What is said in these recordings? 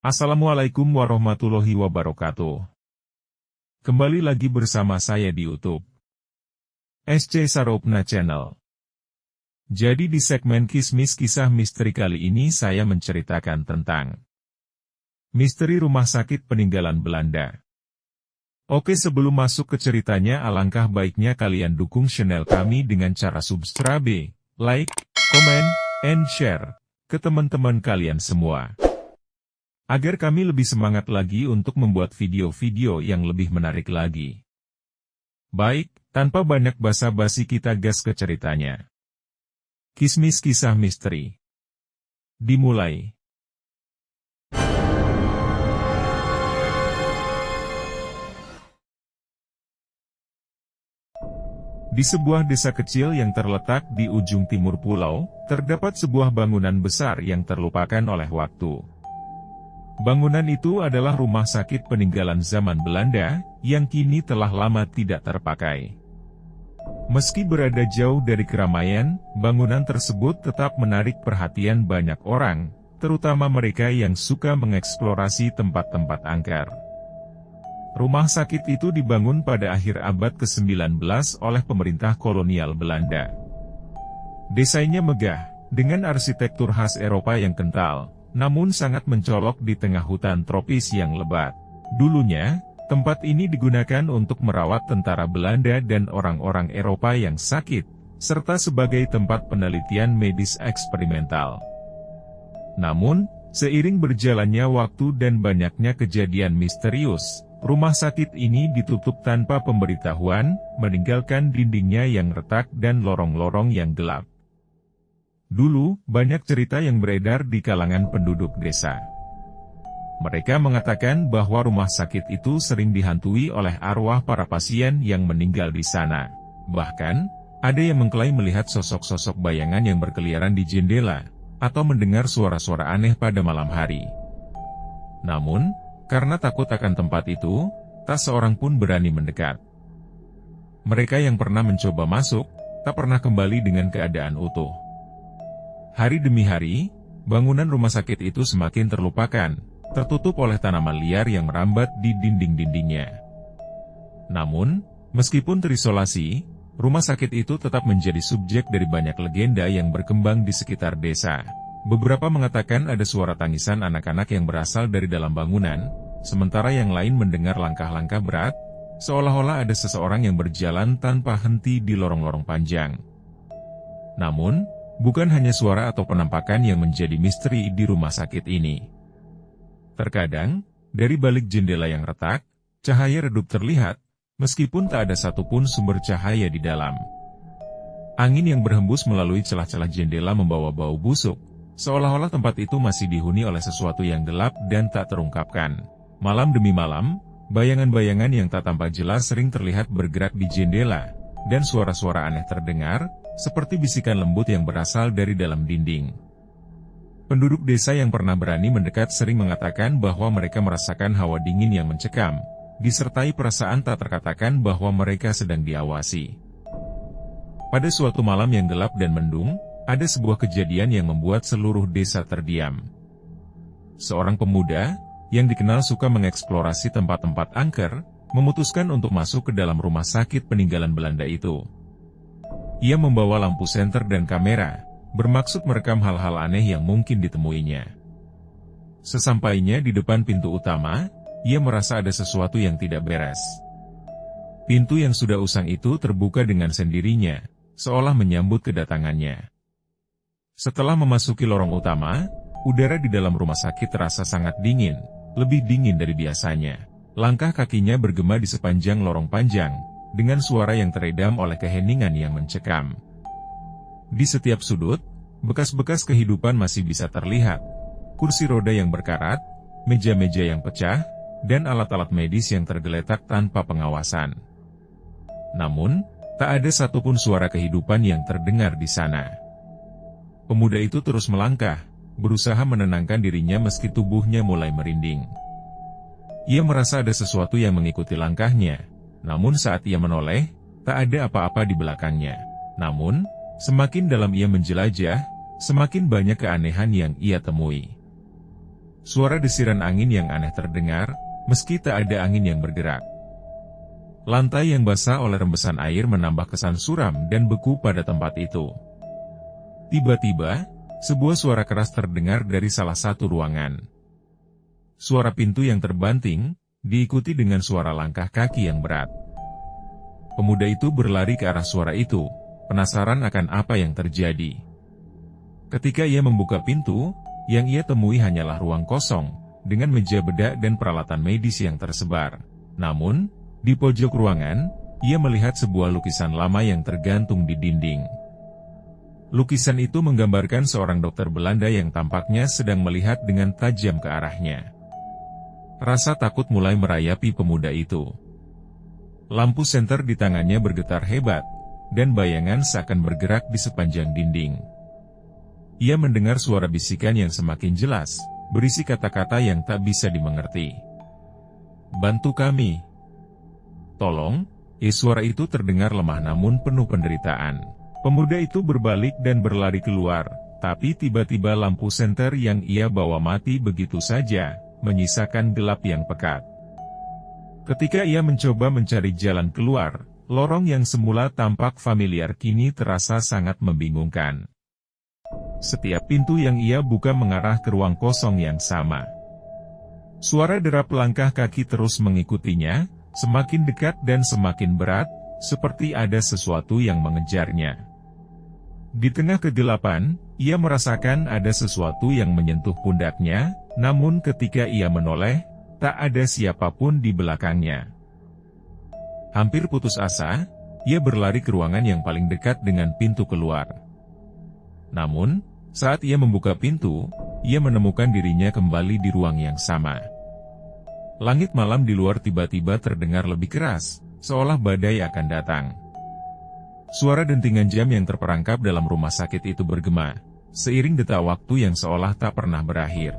Assalamualaikum warahmatullahi wabarakatuh. Kembali lagi bersama saya di YouTube SC Saropna Channel. Jadi di segmen Kismis Kisah Misteri kali ini saya menceritakan tentang misteri rumah sakit peninggalan Belanda. Oke, sebelum masuk ke ceritanya, alangkah baiknya kalian dukung channel kami dengan cara subscribe, like, comment, and share ke teman-teman kalian semua, agar kami lebih semangat lagi untuk membuat video-video yang lebih menarik lagi. Baik, tanpa banyak basa-basi kita gas ke ceritanya. Kismis Kisah Misteri dimulai. Di sebuah desa kecil yang terletak di ujung timur pulau, terdapat sebuah bangunan besar yang terlupakan oleh waktu. Bangunan itu adalah rumah sakit peninggalan zaman Belanda, yang kini telah lama tidak terpakai. Meski berada jauh dari keramaian, bangunan tersebut tetap menarik perhatian banyak orang, terutama mereka yang suka mengeksplorasi tempat-tempat angker. Rumah sakit itu dibangun pada akhir abad ke-19 oleh pemerintah kolonial Belanda. Desainnya megah, dengan arsitektur khas Eropa yang kental, namun sangat mencolok di tengah hutan tropis yang lebat. Dulunya, tempat ini digunakan untuk merawat tentara Belanda dan orang-orang Eropa yang sakit, serta sebagai tempat penelitian medis eksperimental. Namun, seiring berjalannya waktu dan banyaknya kejadian misterius, rumah sakit ini ditutup tanpa pemberitahuan, meninggalkan dindingnya yang retak dan lorong-lorong yang gelap. Dulu, banyak cerita yang beredar di kalangan penduduk desa. Mereka mengatakan bahwa rumah sakit itu sering dihantui oleh arwah para pasien yang meninggal di sana. Bahkan, ada yang mengklaim melihat sosok-sosok bayangan yang berkeliaran di jendela, atau mendengar suara-suara aneh pada malam hari. Namun, karena takut akan tempat itu, tak seorang pun berani mendekat. Mereka yang pernah mencoba masuk, tak pernah kembali dengan keadaan utuh. Hari demi hari, bangunan rumah sakit itu semakin terlupakan, tertutup oleh tanaman liar yang merambat di dinding-dindingnya. Namun, meskipun terisolasi, rumah sakit itu tetap menjadi subjek dari banyak legenda yang berkembang di sekitar desa. Beberapa mengatakan ada suara tangisan anak-anak yang berasal dari dalam bangunan, sementara yang lain mendengar langkah-langkah berat, seolah-olah ada seseorang yang berjalan tanpa henti di lorong-lorong panjang. Namun, bukan hanya suara atau penampakan yang menjadi misteri di rumah sakit ini. Terkadang, dari balik jendela yang retak, cahaya redup terlihat, meskipun tak ada satupun sumber cahaya di dalam. Angin yang berhembus melalui celah-celah jendela membawa bau busuk, seolah-olah tempat itu masih dihuni oleh sesuatu yang gelap dan tak terungkapkan. Malam demi malam, bayangan-bayangan yang tak tampak jelas sering terlihat bergerak di jendela, dan suara-suara aneh terdengar, seperti bisikan lembut yang berasal dari dalam dinding. Penduduk desa yang pernah berani mendekat sering mengatakan bahwa mereka merasakan hawa dingin yang mencekam, disertai perasaan tak terkatakan bahwa mereka sedang diawasi. Pada suatu malam yang gelap dan mendung, ada sebuah kejadian yang membuat seluruh desa terdiam. Seorang pemuda, yang dikenal suka mengeksplorasi tempat-tempat angker, memutuskan untuk masuk ke dalam rumah sakit peninggalan Belanda itu. Ia membawa lampu senter dan kamera, bermaksud merekam hal-hal aneh yang mungkin ditemuinya. Sesampainya di depan pintu utama, ia merasa ada sesuatu yang tidak beres. Pintu yang sudah usang itu terbuka dengan sendirinya, seolah menyambut kedatangannya. Setelah memasuki lorong utama, udara di dalam rumah sakit terasa sangat dingin, lebih dingin dari biasanya. Langkah kakinya bergema di sepanjang lorong panjang, dengan suara yang teredam oleh keheningan yang mencekam. Di setiap sudut, bekas-bekas kehidupan masih bisa terlihat. Kursi roda yang berkarat, meja-meja yang pecah, dan alat-alat medis yang tergeletak tanpa pengawasan. Namun, tak ada satupun suara kehidupan yang terdengar di sana. Pemuda itu terus melangkah, berusaha menenangkan dirinya meski tubuhnya mulai merinding. Ia merasa ada sesuatu yang mengikuti langkahnya, namun saat ia menoleh, tak ada apa-apa di belakangnya. Namun, semakin dalam ia menjelajah, semakin banyak keanehan yang ia temui. Suara desiran angin yang aneh terdengar, meski tak ada angin yang bergerak. Lantai yang basah oleh rembesan air menambah kesan suram dan beku pada tempat itu. Tiba-tiba, sebuah suara keras terdengar dari salah satu ruangan. Suara pintu yang terbanting, diikuti dengan suara langkah kaki yang berat. Pemuda itu berlari ke arah suara itu, penasaran akan apa yang terjadi. Ketika ia membuka pintu, yang ia temui hanyalah ruang kosong, dengan meja bedak dan peralatan medis yang tersebar. Namun, di pojok ruangan, ia melihat sebuah lukisan lama yang tergantung di dinding. Lukisan itu menggambarkan seorang dokter Belanda yang tampaknya sedang melihat dengan tajam ke arahnya. Rasa takut mulai merayapi pemuda itu. Lampu senter di tangannya bergetar hebat, dan bayangan seakan bergerak di sepanjang dinding. Ia mendengar suara bisikan yang semakin jelas, berisi kata-kata yang tak bisa dimengerti. "Bantu kami. Tolong." Suara itu terdengar lemah namun penuh penderitaan. Pemuda itu berbalik dan berlari keluar, tapi tiba-tiba lampu senter yang ia bawa mati begitu saja, menyisakan gelap yang pekat. Ketika ia mencoba mencari jalan keluar, lorong yang semula tampak familiar kini terasa sangat membingungkan. Setiap pintu yang ia buka mengarah ke ruang kosong yang sama. Suara derap langkah kaki terus mengikutinya, semakin dekat dan semakin berat, seperti ada sesuatu yang mengejarnya. Di tengah kegelapan, ia merasakan ada sesuatu yang menyentuh pundaknya, namun ketika ia menoleh, tak ada siapapun di belakangnya. Hampir putus asa, ia berlari ke ruangan yang paling dekat dengan pintu keluar. Namun, saat ia membuka pintu, ia menemukan dirinya kembali di ruang yang sama. Langit malam di luar tiba-tiba terdengar lebih keras, seolah badai akan datang. Suara dentingan jam yang terperangkap dalam rumah sakit itu bergema, seiring detak waktu yang seolah tak pernah berakhir.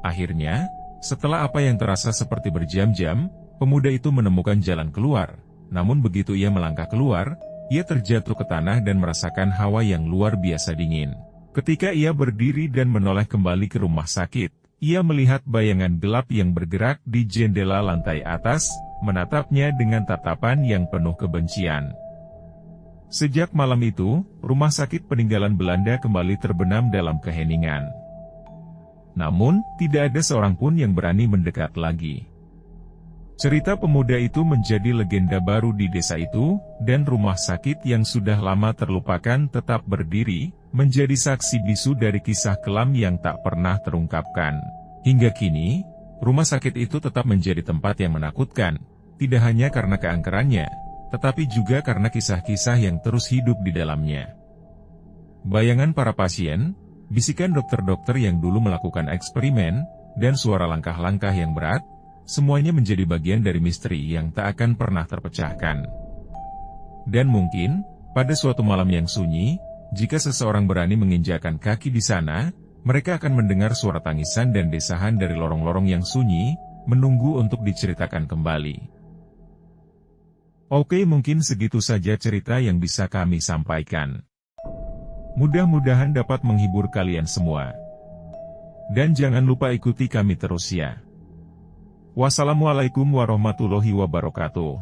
Akhirnya, setelah apa yang terasa seperti berjam-jam, pemuda itu menemukan jalan keluar. Namun begitu ia melangkah keluar, ia terjatuh ke tanah dan merasakan hawa yang luar biasa dingin. Ketika ia berdiri dan menoleh kembali ke rumah sakit, ia melihat bayangan gelap yang bergerak di jendela lantai atas, menatapnya dengan tatapan yang penuh kebencian. Sejak malam itu, rumah sakit peninggalan Belanda kembali terbenam dalam keheningan. Namun, tidak ada seorang pun yang berani mendekat lagi. Cerita pemuda itu menjadi legenda baru di desa itu, dan rumah sakit yang sudah lama terlupakan tetap berdiri, menjadi saksi bisu dari kisah kelam yang tak pernah terungkapkan. Hingga kini, rumah sakit itu tetap menjadi tempat yang menakutkan, tidak hanya karena keangkerannya, tetapi juga karena kisah-kisah yang terus hidup di dalamnya. Bayangan para pasien, bisikan dokter-dokter yang dulu melakukan eksperimen, dan suara langkah-langkah yang berat, semuanya menjadi bagian dari misteri yang tak akan pernah terpecahkan. Dan mungkin, pada suatu malam yang sunyi, jika seseorang berani menginjakan kaki di sana, mereka akan mendengar suara tangisan dan desahan dari lorong-lorong yang sunyi, menunggu untuk diceritakan kembali. Oke, mungkin segitu saja cerita yang bisa kami sampaikan. Mudah-mudahan dapat menghibur kalian semua. Dan jangan lupa ikuti kami terus ya. Wassalamualaikum warahmatullahi wabarakatuh.